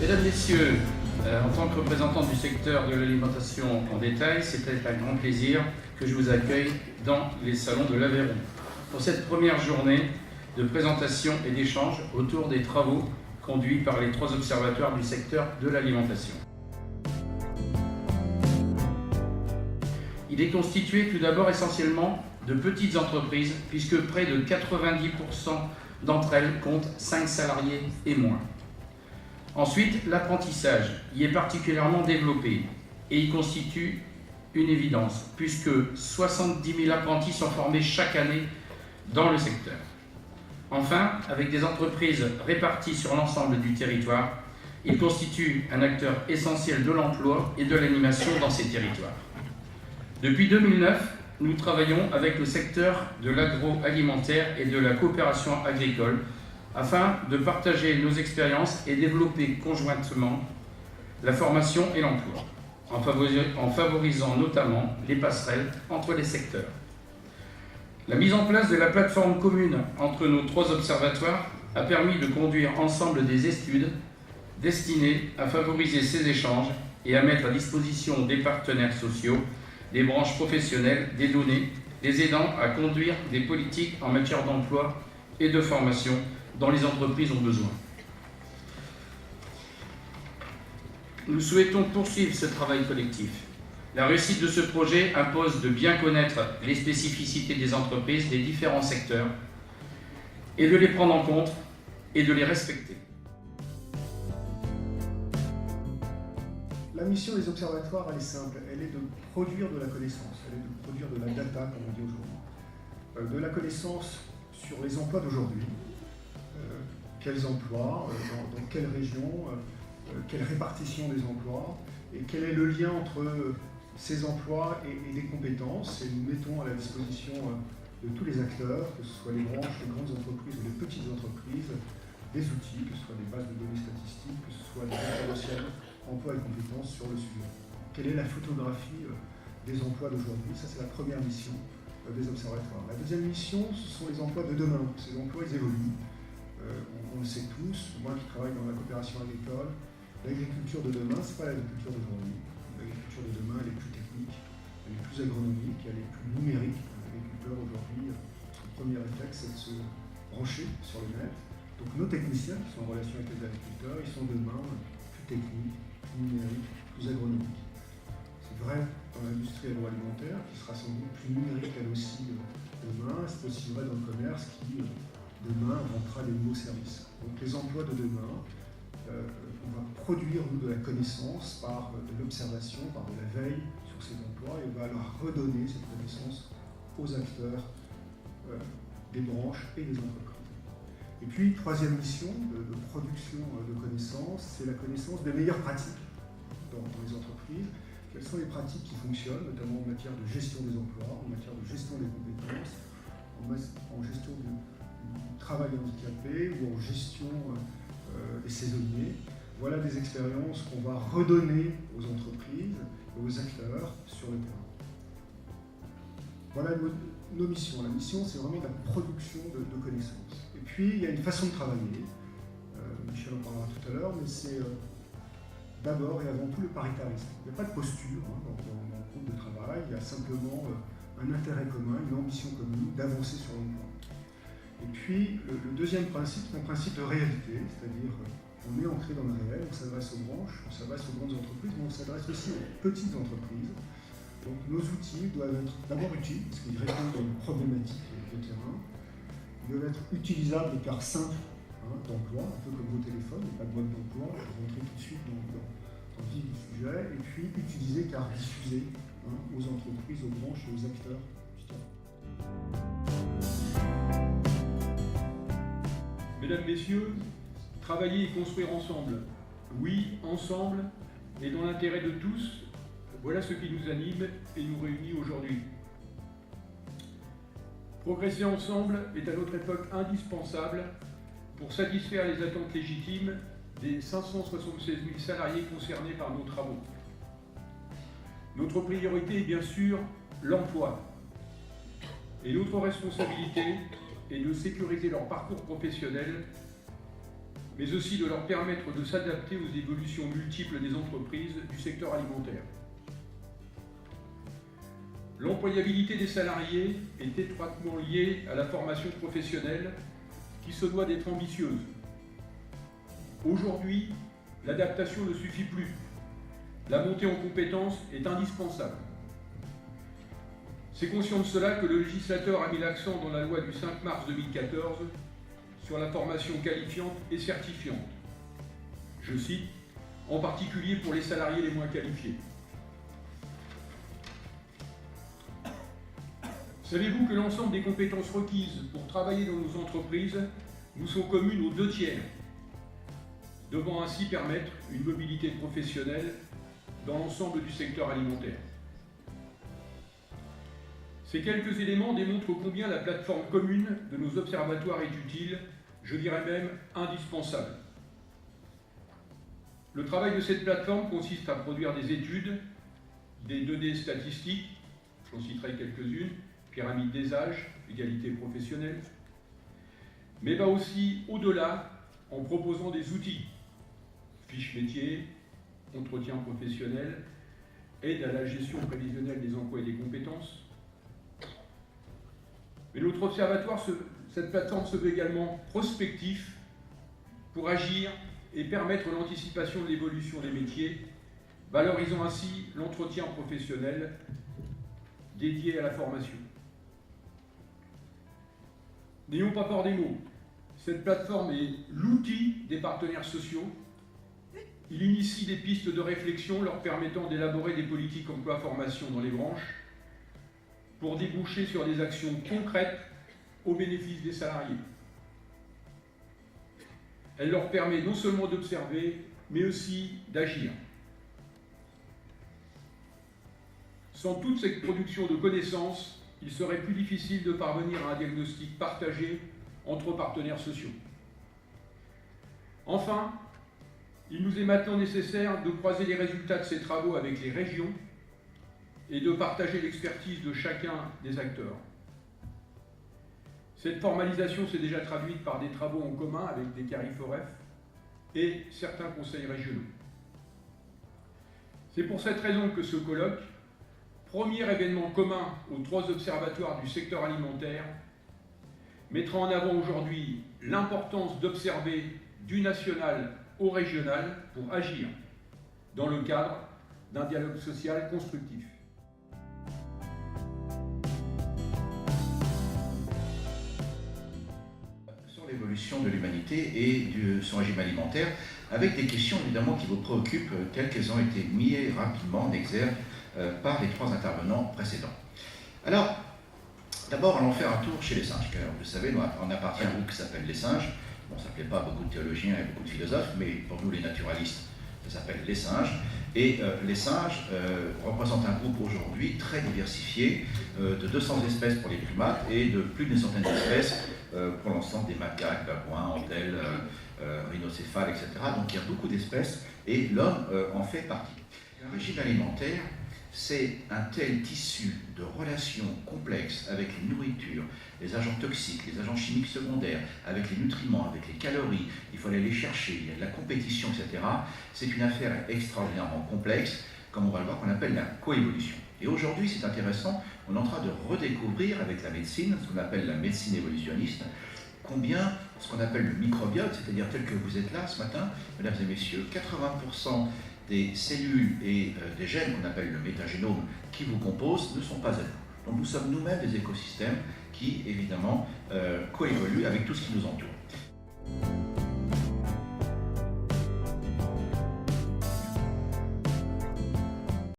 Mesdames, Messieurs, en tant que représentant du secteur de l'alimentation en détail, c'est avec un grand plaisir que je vous accueille dans les salons de l'Aveyron pour cette première journée de présentation et d'échange autour des travaux conduits par les 3 observatoires du secteur de l'alimentation. Il est constitué tout d'abord essentiellement de petites entreprises, puisque près de 90% d'entre elles comptent 5 salariés et moins. Ensuite, l'apprentissage y est particulièrement développé et il constitue une évidence, puisque 70 000 apprentis sont formés chaque année dans le secteur. Enfin, avec des entreprises réparties sur l'ensemble du territoire, il constitue un acteur essentiel de l'emploi et de l'animation dans ces territoires. Depuis 2009, nous travaillons avec le secteur de l'agroalimentaire et de la coopération agricole afin de partager nos expériences et développer conjointement la formation et l'emploi, en favorisant notamment les passerelles entre les secteurs. La mise en place de la plateforme commune entre nos 3 observatoires a permis de conduire ensemble des études destinées à favoriser ces échanges et à mettre à disposition des partenaires sociaux, des branches professionnelles, des données, les aidant à conduire des politiques en matière d'emploi et de formation dont les entreprises ont besoin. Nous souhaitons poursuivre ce travail collectif. La réussite de ce projet impose de bien connaître les spécificités des entreprises des différents secteurs et de les prendre en compte et de les respecter. La mission des observatoires, elle est simple, elle est de produire de la connaissance, elle est de produire de la data, comme on dit aujourd'hui. De la connaissance sur les emplois d'aujourd'hui, quels emplois, dans quelle région, quelle répartition des emplois, et quel est le lien entre ces emplois et des compétences. Et nous mettons à la disposition de tous les acteurs, que ce soit les branches, les grandes entreprises ou les petites entreprises, des outils, que ce soit des bases de données statistiques, que ce soit des référentiels emploi et compétences sur le sujet. Quelle est la photographie des emplois d'aujourd'hui? Ça, c'est la première mission des observatoires. La deuxième mission, ce sont les emplois de demain. Ces emplois, ils évoluent. On le sait tous, moi qui travaille dans la coopération agricole, l'agriculture de demain, ce n'est pas l'agriculture d'aujourd'hui. L'agriculture de demain, elle est plus technique, elle est plus agronomique, elle est plus numérique. L'agriculteur aujourd'hui, son premier réflexe, c'est de se brancher sur le net. Donc nos techniciens qui sont en relation avec les agriculteurs, ils sont demain plus techniques, plus numériques, plus agronomiques. C'est vrai dans l'industrie agroalimentaire, qui sera sans doute plus numérique elle aussi demain. C'est aussi vrai dans le commerce qui demain inventera des nouveaux services. Donc les emplois de demain, on va produire nous de la connaissance par de l'observation, par de la veille sur ces emplois, et on va leur redonner cette connaissance aux acteurs des branches et des entreprises. Et puis, troisième mission de production de connaissances, c'est la connaissance des meilleures pratiques dans les entreprises. Quelles sont les pratiques qui fonctionnent, notamment en matière de gestion des emplois, en matière de gestion des compétences, en gestion du travail handicapé ou en gestion des saisonniers. Voilà des expériences qu'on va redonner aux entreprises et aux acteurs sur le terrain. Voilà nos missions. La mission, c'est vraiment la production de connaissances. Et puis, il y a une façon de travailler. Michel en parlera tout à l'heure, mais c'est d'abord et avant tout le paritarisme. Il n'y a pas de posture dans le groupe de travail, il y a simplement un intérêt commun, une ambition commune d'avancer sur l'emploi. Et puis, le deuxième principe, c'est un principe de réalité, c'est-à-dire on est ancré dans le réel, on s'adresse aux branches, on s'adresse aux grandes entreprises, mais on s'adresse aussi aux petites entreprises. Donc nos outils doivent être d'abord utiles, parce qu'ils répondent à une problématique de terrain. Ils doivent être utilisables car simples d'emploi, un peu comme vos téléphones, il n'y a pas de mode d'emploi, je vais rentrer tout de suite dans le vif du sujet, et puis utilisés car diffusés aux entreprises, aux branches et aux acteurs du terrain. Mesdames, Messieurs, travailler et construire ensemble. Oui, ensemble, et dans l'intérêt de tous, voilà ce qui nous anime et nous réunit aujourd'hui. Progresser ensemble est à notre époque indispensable pour satisfaire les attentes légitimes des 576 000 salariés concernés par nos travaux. Notre priorité est bien sûr l'emploi. Et notre responsabilité est de sécuriser leur parcours professionnel mais aussi de leur permettre de s'adapter aux évolutions multiples des entreprises du secteur alimentaire. L'employabilité des salariés est étroitement liée à la formation professionnelle qui se doit d'être ambitieuse. Aujourd'hui, l'adaptation ne suffit plus. La montée en compétences est indispensable. C'est conscient de cela que le législateur a mis l'accent dans la loi du 5 mars 2014 sur la formation qualifiante et certifiante. Je cite, en particulier pour les salariés les moins qualifiés. Savez-vous que l'ensemble des compétences requises pour travailler dans nos entreprises nous sont communes aux 2/3, devant ainsi permettre une mobilité professionnelle dans l'ensemble du secteur alimentaire. Ces quelques éléments démontrent combien la plateforme commune de nos observatoires est utile, je dirais même indispensable. Le travail de cette plateforme consiste à produire des études, des données statistiques, j'en citerai quelques-unes, pyramide des âges, égalité professionnelle, mais va aussi au-delà en proposant des outils, fiches métiers, entretien professionnel, aide à la gestion prévisionnelle des emplois et des compétences. Mais notre observatoire, cette plateforme se veut également prospectif pour agir et permettre l'anticipation de l'évolution des métiers, valorisant ainsi l'entretien professionnel dédié à la formation. N'ayons pas peur des mots. Cette plateforme est l'outil des partenaires sociaux. Il initie des pistes de réflexion leur permettant d'élaborer des politiques emploi-formation dans les branches pour déboucher sur des actions concrètes au bénéfice des salariés. Elle leur permet non seulement d'observer, mais aussi d'agir. Sans toute cette production de connaissances, il serait plus difficile de parvenir à un diagnostic partagé entre partenaires sociaux. Enfin, il nous est maintenant nécessaire de croiser les résultats de ces travaux avec les régions et de partager l'expertise de chacun des acteurs. Cette formalisation s'est déjà traduite par des travaux en commun avec des CARIFOREF et certains conseils régionaux. C'est pour cette raison que ce colloque, premier événement commun aux 3 observatoires du secteur alimentaire, mettra en avant aujourd'hui l'importance d'observer du national au régional pour agir dans le cadre d'un dialogue social constructif. Sur l'évolution de l'humanité et de son régime alimentaire, avec des questions évidemment qui vous préoccupent telles qu'elles ont été mises rapidement en exergue par les 3 intervenants précédents. Alors, d'abord, allons faire un tour chez les singes. Car vous savez, on appartient à un groupe qui s'appelle les singes. Bon, ça ne plaît pas à beaucoup de théologiens et beaucoup de philosophes, mais pour nous les naturalistes, ça s'appelle les singes. Et les singes représentent un groupe aujourd'hui très diversifié, de 200 espèces pour les primates et de plus d'une centaine d'espèces pour l'ensemble des macaques, babouins, andelles, rhinocéphales, etc. Donc il y a beaucoup d'espèces et l'homme en fait partie. Le régime alimentaire, c'est un tel tissu de relations complexes avec les nourritures, les agents toxiques, les agents chimiques secondaires, avec les nutriments, avec les calories, il faut aller les chercher, il y a de la compétition, etc. C'est une affaire extraordinairement complexe, comme on va le voir, qu'on appelle la coévolution. Et aujourd'hui, c'est intéressant, on est en train de redécouvrir avec la médecine, ce qu'on appelle la médecine évolutionniste, combien ce qu'on appelle le microbiote, c'est-à-dire tel que vous êtes là ce matin, mesdames et messieurs, 80% des cellules et des gènes qu'on appelle le métagénome qui vous composent ne sont pas à nous. Donc nous sommes nous-mêmes des écosystèmes qui, évidemment, coévoluent avec tout ce qui nous entoure.